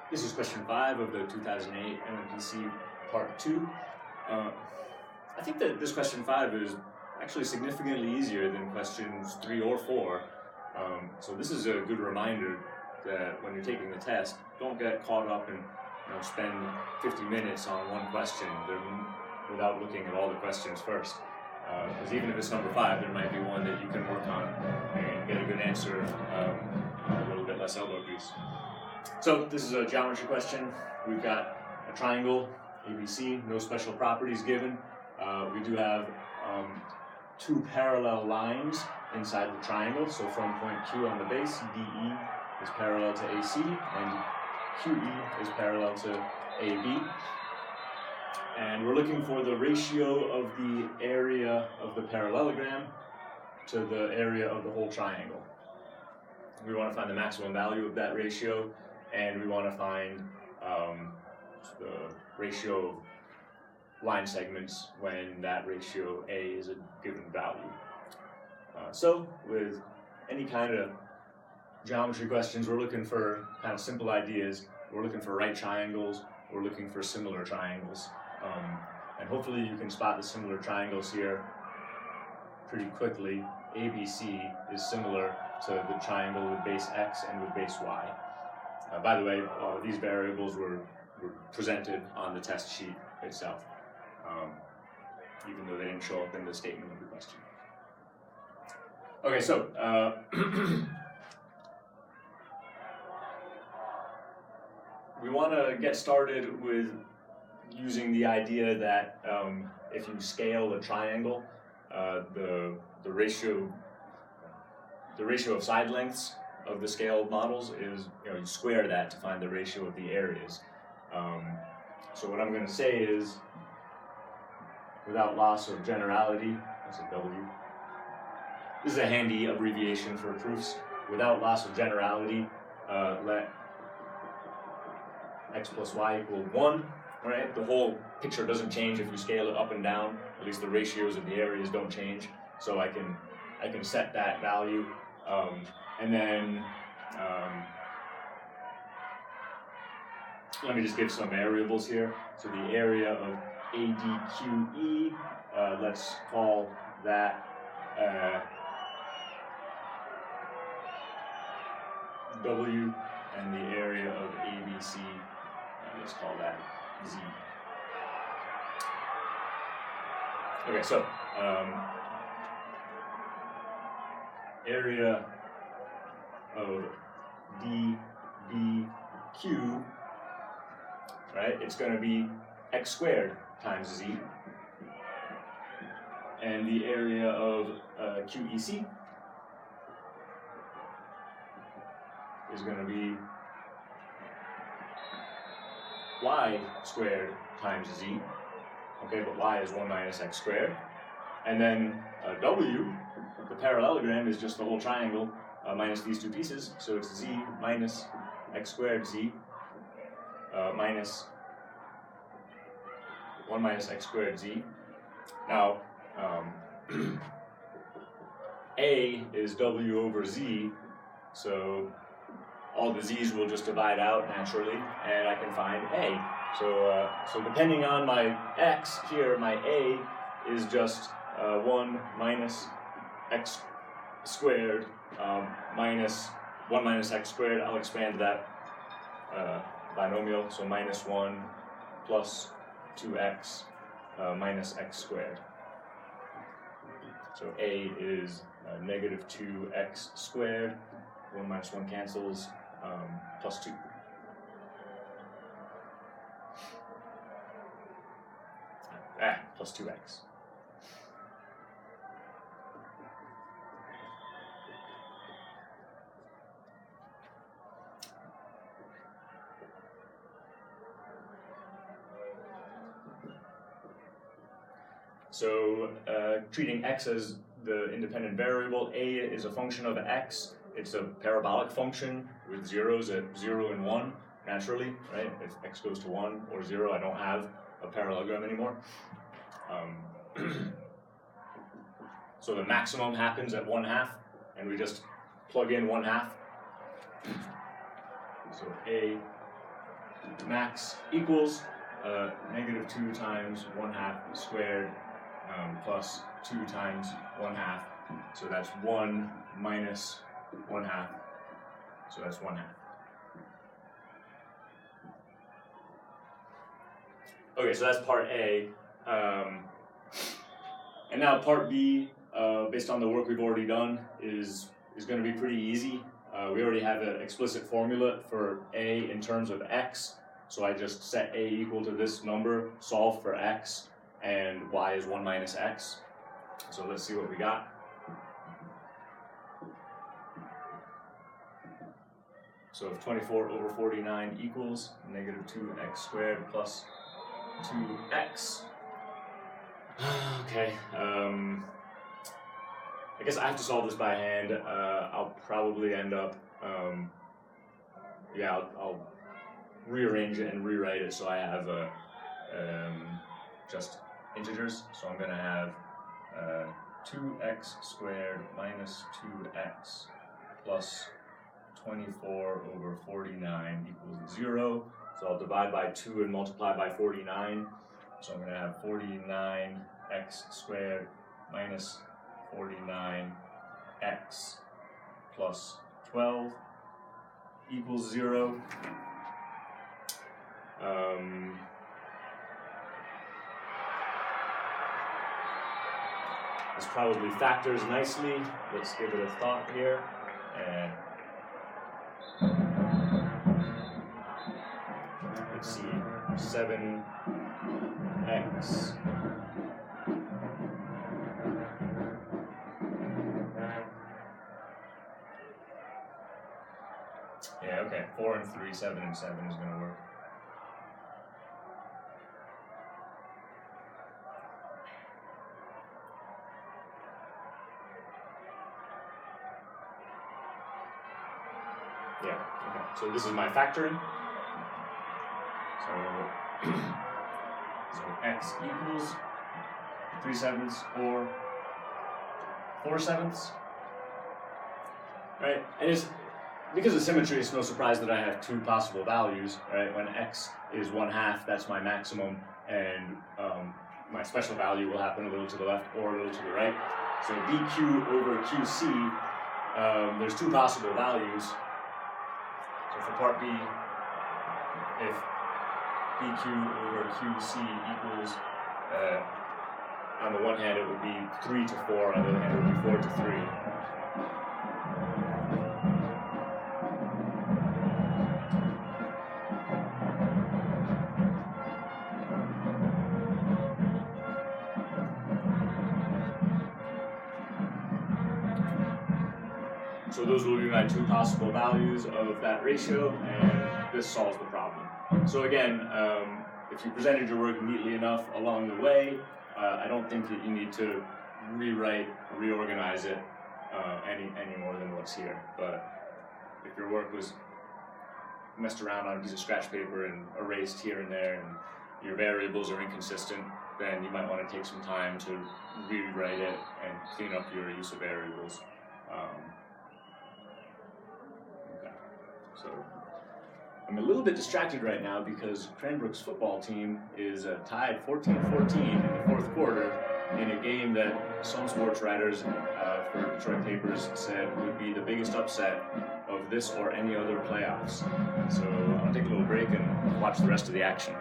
This is question 5 of the 2008 Mmpc part 2. I think that this question 5 is actually significantly easier than questions 3 or 4. So this is a good reminder that when you're taking the test, don't get caught up and spend 50 minutes on one question without looking at all the questions first. Because even if it's number 5, there might be one that you can work on and get a good answer, a little bit less elbow grease. So this is a geometry question. We've got a triangle, ABC, no special properties given. We do have 2 parallel lines inside the triangle. So from point Q on the base, DE is parallel to AC, and QE is parallel to AB. And we're looking for the ratio of the area of the parallelogram to the area of the whole triangle. We want to find the maximum value of that ratio, and we want to find the ratio of line segments when that ratio A is a given value. So with any kind of geometry questions, we're looking for kind of simple ideas. We're looking for right triangles. We're looking for similar triangles. And hopefully you can spot the similar triangles here pretty quickly. ABC is similar to the triangle with base X and with base Y. By the way, these variables were presented on the test sheet itself, even though they didn't show up in the statement of the question. Okay, so we want to get started with using the idea that if you scale a triangle, the ratio of side lengths of the scaled models is, you square that to find the ratio of the areas. So what I'm going to say is, without loss of generality, that's a W. This is a handy abbreviation for proofs. Without loss of generality, let x plus y equal 1. Right? The whole picture doesn't change if you scale it up and down. At least the ratios of the areas don't change. So I can set that value, and then let me just give some variables here. So the area of ADQE, let's call that W, and the area of ABC, let's call that Z. Okay, so area of DBQ, right? It's going to be x squared times Z, and the area of QEC is going to be y squared times Z, okay, but y is 1 minus x squared. And then W, the parallelogram, is just the whole triangle minus these 2 pieces, so it's Z minus x squared Z minus 1 minus x squared Z. Now, A is W over Z, so all the z's will just divide out naturally, and I can find A. So depending on my x here, my A is just 1 minus x squared minus 1 minus x squared. I'll expand that binomial, so minus 1 plus 2x minus x squared. So A is negative 2x squared, 1 minus 1 cancels, plus 2. Plus 2x. So treating x as the independent variable, A is a function of x. It's a parabolic function with zeros at 0 and 1, naturally, right? If x goes to 1 or 0, I don't have a parallelogram anymore. So the maximum happens at 1/2, and we just plug in 1/2. So A max equals negative 2 times 1/2 squared plus 2 times 1/2. So that's 1 minus 1/2. So that's 1/2. Okay, so that's part A. And now part B, based on the work we've already done, is going to be pretty easy. We already have an explicit formula for A in terms of x. So I just set A equal to this number, solve for x, and y is 1 minus x. So let's see what we got. So if 24 over 49 equals negative 2x squared plus 2x. Okay, I guess I have to solve this by hand. I'll probably end up, I'll rearrange it and rewrite it so I have just integers. So I'm going to have 2x squared minus 2x plus 24 over 49 equals 0. So I'll divide by 2 and multiply by 49. So I'm going to have 49x squared minus 49x plus 12 equals 0. This probably factors nicely. Let's give it a thought here. And let's see, 7x yeah, okay, 4 and 3, 7 and 7 is going to work. Yeah, okay, so this is my factoring. So x equals 3/7 or 4/7. Right? And it's because of symmetry, it's no surprise that I have 2 possible values, right? When x is 1/2, that's my maximum, and my special value will happen a little to the left or a little to the right. So BQ over QC, there's 2 possible values. So for part B, if BQ over QC equals, on the one hand it would be 3 to 4, on the other hand it would be 4 to 3. So those will be my 2 possible values of that ratio, and this solves the problem. So again, if you presented your work neatly enough along the way, I don't think that you need to reorganize it any more than what's here. But if your work was messed around on a piece of scratch paper and erased here and there, and your variables are inconsistent, then you might want to take some time to rewrite it and clean up your use of variables. So I'm a little bit distracted right now because Cranbrook's football team is tied 14-14 in the 4th quarter in a game that some sports writers for Detroit papers said would be the biggest upset of this or any other playoffs. So I'll take a little break and watch the rest of the action.